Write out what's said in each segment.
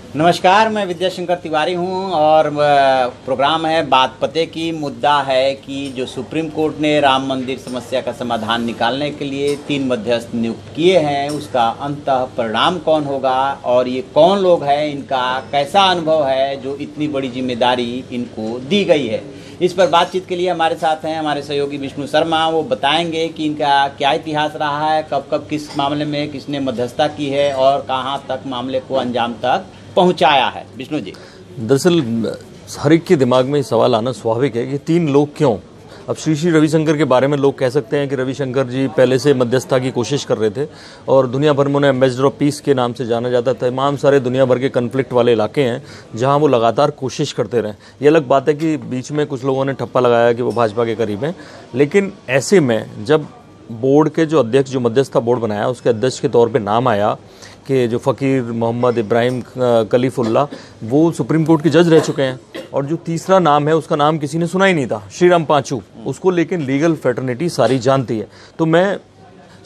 नमस्कार, मैं विद्याशंकर तिवारी हूं और प्रोग्राम है बात पते की। मुद्दा है कि जो सुप्रीम कोर्ट ने राम मंदिर समस्या का समाधान निकालने के लिए 3 मध्यस्थ नियुक्त किए हैं, उसका अंततः परिणाम कौन होगा और ये कौन लोग हैं, इनका कैसा अनुभव है जो इतनी बड़ी जिम्मेदारी इनको दी गई है। इस पर बातचीत के लिए हमारे साथ हैं हमारे सहयोगी विष्णु शर्मा। वो बताएंगे कि इनका क्या इतिहास रहा है, कब कब किस मामले में किसने मध्यस्थता की है और कहाँ तक मामले को अंजाम तक पहुंचाया है। विष्णु जी, दरअसल हर एक के दिमाग में सवाल आना स्वाभाविक है कि 3 लोग क्यों। अब श्री रविशंकर के बारे में लोग कह सकते हैं कि रविशंकर जी पहले से मध्यस्थता की कोशिश कर रहे थे और दुनिया भर में उन्हें एम्बेसडर ऑफ पीस के नाम से जाना जाता था। तमाम सारे दुनिया भर के कन्फ्लिक्ट वाले इलाके हैं जहां वो लगातार कोशिश करते रहे। ये अलग बात है कि बीच में कुछ लोगों ने ठप्पा लगाया कि वो भाजपा के करीब हैं, लेकिन ऐसे में जब बोर्ड के जो अध्यक्ष, जो मध्यस्थता बोर्ड बनाया, उसके अध्यक्ष के तौर पे नाम आया कि जो फ़कीर मोहम्मद इब्राहिम कलीफुल्ला, वो सुप्रीम कोर्ट के जज रह चुके हैं। और जो तीसरा नाम है उसका नाम किसी ने सुना ही नहीं था, श्रीराम पांचू। उसको लेकिन लीगल फ्रेटर्निटी सारी जानती है। तो मैं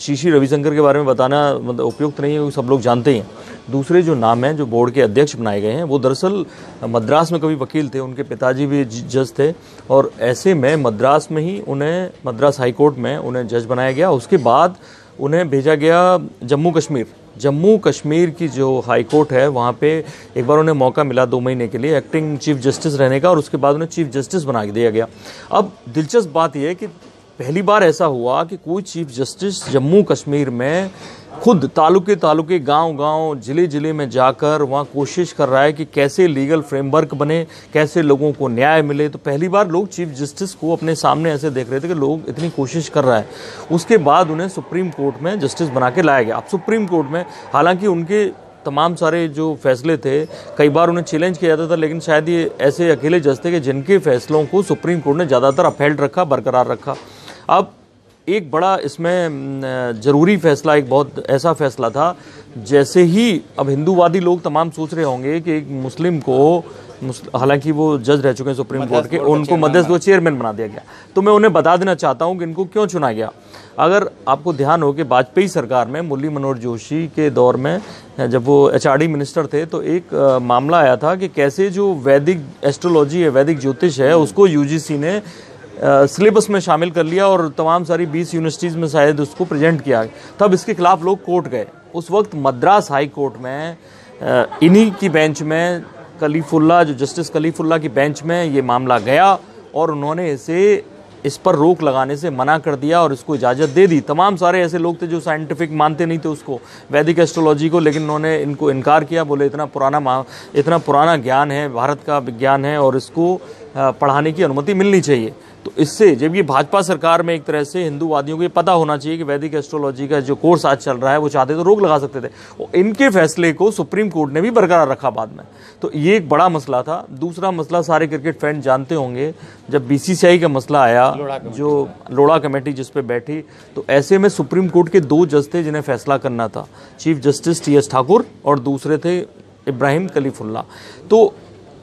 श्री रविशंकर के बारे में बताना मतलब उपयुक्त नहीं है, वो सब लोग जानते ही हैं। दूसरे जो नाम हैं जो बोर्ड के अध्यक्ष बनाए गए हैं, वो दरअसल मद्रास में कभी वकील थे, उनके पिताजी भी जज थे और ऐसे में मद्रास में ही उन्हें, मद्रास हाई कोर्ट में उन्हें जज बनाया गया। उसके बाद उन्हें भेजा गया जम्मू कश्मीर की जो हाई कोर्ट है, वहाँ पे एक बार उन्हें मौका मिला 2 महीने के लिए एक्टिंग चीफ जस्टिस रहने का और उसके बाद उन्हें चीफ जस्टिस बना दिया गया। अब दिलचस्प बात यह है कि पहली बार ऐसा हुआ कि कोई चीफ जस्टिस जम्मू कश्मीर में खुद तालुके गांव जिले में जाकर वहाँ कोशिश कर रहा है कि कैसे लीगल फ्रेमवर्क बने, कैसे लोगों को न्याय मिले। तो पहली बार लोग चीफ जस्टिस को अपने सामने ऐसे देख रहे थे कि लोग इतनी कोशिश कर रहा है। उसके बाद उन्हें सुप्रीम कोर्ट में जस्टिस बना के लाया गया। अब सुप्रीम कोर्ट में हालांकि उनके तमाम सारे जो फैसले थे, कई बार उन्हें चैलेंज किया जाता था, लेकिन शायद ये ऐसे अकेले जज थे कि जिनके फैसलों को सुप्रीम कोर्ट ने ज़्यादातर अपहेल्ड रखा, बरकरार रखा। अब एक बड़ा इसमें ज़रूरी फैसला, एक बहुत ऐसा फैसला था, जैसे ही अब हिंदूवादी लोग तमाम सोच रहे होंगे कि एक मुस्लिम को, हालांकि वो जज रह चुके हैं सुप्रीम कोर्ट के, उनको मध्यस्थ चेयरमैन बना दिया गया। तो मैं उन्हें बता देना चाहता हूं कि इनको क्यों चुना गया। अगर आपको ध्यान हो कि वाजपेयी सरकार में मुरली मनोहर जोशी के दौर में जब वो एचआरडी मिनिस्टर थे, तो एक मामला आया था कि कैसे जो वैदिक एस्ट्रोलॉजी है, वैदिक ज्योतिष है, उसको यूजीसी ने सिलेबस में शामिल कर लिया और तमाम सारी 20 यूनिवर्सिटीज़ में शायद उसको प्रेजेंट किया। तब इसके खिलाफ लोग कोर्ट गए। उस वक्त मद्रास हाई कोर्ट में इन्हीं की बेंच में कलीफुल्ला, जो जस्टिस कलीफुल्ला की बेंच में ये मामला गया और उन्होंने इस पर रोक लगाने से मना कर दिया और इसको इजाज़त दे दी। तमाम सारे ऐसे लोग थे जो साइंटिफिक मानते नहीं थे उसको, वैदिक एस्ट्रोलॉजी को, लेकिन उन्होंने इनको इनकार किया। बोले इतना पुराना ज्ञान है, भारत का विज्ञान है और इसको पढ़ाने की अनुमति मिलनी चाहिए। तो इससे जब ये भाजपा सरकार में एक तरह से हिंदूवादियों को ये पता होना चाहिए कि वैदिक एस्ट्रोलॉजी का जो कोर्स आज चल रहा है, वो चाहते तो रोक लगा सकते थे। और इनके फैसले को सुप्रीम कोर्ट ने भी बरकरार रखा बाद में। तो ये एक बड़ा मसला था। दूसरा मसला सारे क्रिकेट फैन जानते होंगे, जब बीसीसीआई का मसला आया, जो लोढ़ा कमेटी जिस पे बैठी, तो ऐसे में सुप्रीम कोर्ट के 2 जज थे जिन्हें फैसला करना था, चीफ जस्टिस टीएस ठाकुर और दूसरे थे इब्राहिम कलीफुल्ला। तो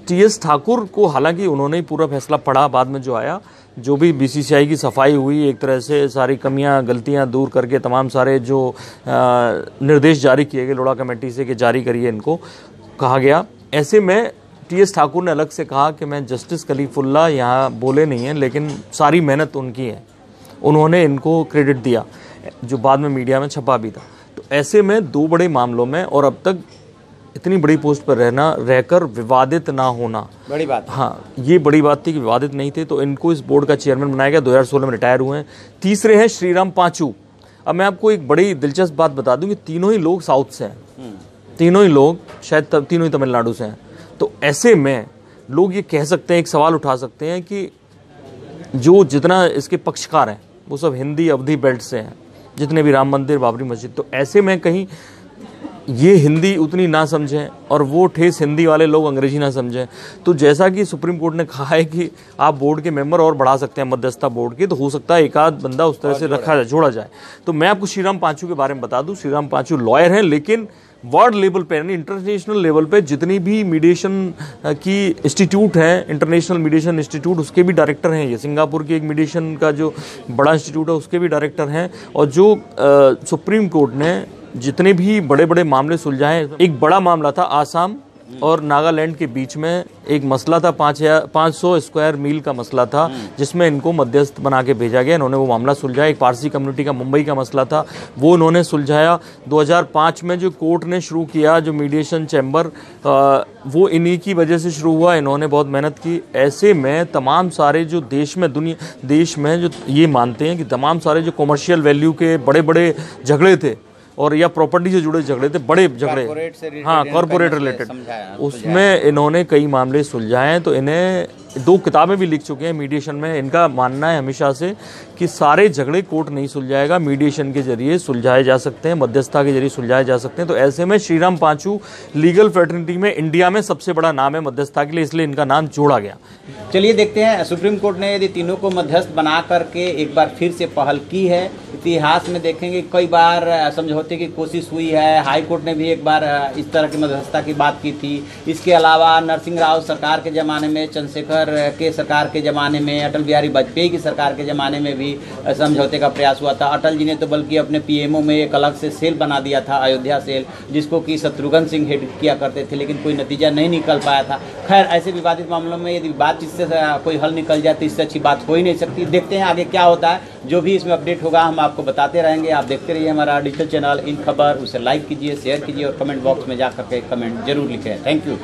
टीएस ठाकुर को हालांकि उन्होंने पूरा फैसला पढ़ा, बाद में जो आया, जो भी बीसीसीआई की सफाई हुई, एक तरह से सारी कमियां गलतियां दूर करके तमाम सारे जो निर्देश जारी किए गए लोढ़ा कमेटी से कि जारी करिए, इनको कहा गया। ऐसे में टीएस ठाकुर ने अलग से कहा कि मैं जस्टिस कलीफुल्ला यहाँ बोले नहीं हैं, लेकिन सारी मेहनत उनकी है, उन्होंने इनको क्रेडिट दिया, जो बाद में मीडिया में छपा भी था। तो ऐसे में 2 बड़े मामलों में और अब तक इतनी बड़ी पोस्ट पर रहकर विवादित ना होना बड़ी बात। हाँ, ये बड़ी बात थी कि विवादित नहीं थे। तो इनको इस बोर्ड का चेयरमैन बनाया गया। 2016 में रिटायर हुए हैं। तीसरे हैं श्रीराम पांचू। अब मैं आपको एक बड़ी दिलचस्प बात बता दूं कि तीनों ही लोग साउथ से हैं, तीनों ही लोग शायद तीनों ही तमिलनाडु से हैं। तो ऐसे में लोग ये कह सकते हैं, एक सवाल उठा सकते हैं कि जो जितना इसके पक्षकार हैं वो सब हिंदी अवधि बेल्ट से हैं, जितने भी राम मंदिर, बाबरी मस्जिद। तो ऐसे में कहीं ये हिंदी उतनी ना समझें और वो ठेस हिंदी वाले लोग अंग्रेजी ना समझें। तो जैसा कि सुप्रीम कोर्ट ने कहा है कि आप बोर्ड के मेंबर और बढ़ा सकते हैं मध्यस्थता बोर्ड के, तो हो सकता है एक आध बंदा उस तरह से जोड़ा जाए। तो मैं आपको श्रीराम पांचू के बारे में बता दूं, श्रीराम पांचू लॉयर हैं, लेकिन वर्ल्ड लेवल पे यानी इंटरनेशनल लेवल पे जितनी भी मीडिएशन की इंस्टीट्यूट है, इंटरनेशनल मीडिएशन इंस्टीट्यूट, उसके भी डायरेक्टर हैं। ये सिंगापुर की एक मीडिएशन का जो बड़ा इंस्टीट्यूट है उसके भी डायरेक्टर हैं। और जो सुप्रीम कोर्ट ने जितने भी बड़े बड़े मामले सुलझाए, एक बड़ा मामला था आसाम और नागालैंड के बीच में एक मसला था, 500 स्क्वायर मील का मसला था, जिसमें इनको मध्यस्थ बना के भेजा गया। इन्होंने वो मामला सुलझाया। एक पारसी कम्युनिटी का मुंबई का मसला था, वो इन्होंने सुलझाया। 2005 में जो कोर्ट ने शुरू किया, जो मीडिएशन चैम्बर, वो इन्हीं की वजह से शुरू हुआ। इन्होंने बहुत मेहनत की। ऐसे में तमाम सारे जो देश में जो ये मानते हैं कि तमाम सारे जो कॉमर्शियल वैल्यू के बड़े बड़े झगड़े थे और या प्रॉपर्टी से जुड़े झगड़े थे, बड़े झगड़े, हाँ, कॉर्पोरेट रिलेटेड, उसमें इन्होंने कई मामले सुलझाए हैं। तो इन्हें 2 किताबें भी लिख चुके हैं मीडिएशन में। इनका मानना है हमेशा से कि सारे झगड़े कोर्ट नहीं सुलझाएगा, मीडिएशन के जरिए सुलझाए जा सकते हैं, मध्यस्थता के जरिए सुलझाए जा सकते हैं। तो ऐसे में श्रीराम पांचू लीगल फ्रेटर्निटी में इंडिया में सबसे बड़ा नाम है मध्यस्थता के लिए, इसलिए इनका नाम जोड़ा गया। चलिए देखते हैं, सुप्रीम कोर्ट ने यदि तीनों को मध्यस्थ बना करके एक बार फिर से पहल की है। इतिहास में देखेंगे कई बार समझौते की कोशिश हुई है। हाई कोर्ट ने भी एक बार इस तरह की मध्यस्थता की बात की थी। इसके अलावा नरसिंह राव सरकार के ज़माने में, चंद्रशेखर के सरकार के ज़माने में, अटल बिहारी वाजपेयी की सरकार के ज़माने में भी समझौते का प्रयास हुआ था। अटल जी ने तो बल्कि अपने पीएमओ में एक अलग से सेल बना दिया था, अयोध्या सेल, जिसको कि शत्रुघ्न सिंह हेड किया करते थे, लेकिन कोई नतीजा नहीं निकल पाया था। खैर, ऐसे विवादित मामलों में यदि बातचीत से कोई हल निकल जाए तो इससे अच्छी बात हो ही नहीं सकती। देखते हैं आगे क्या होता है। जो भी इसमें अपडेट होगा हम आपको बताते रहेंगे। आप देखते रहिए हमारा डिजिटल चैनल इन खबर। उसे लाइक कीजिए, शेयर कीजिए और कमेंट बॉक्स में जा करके कमेंट जरूर लिखें। Thank you.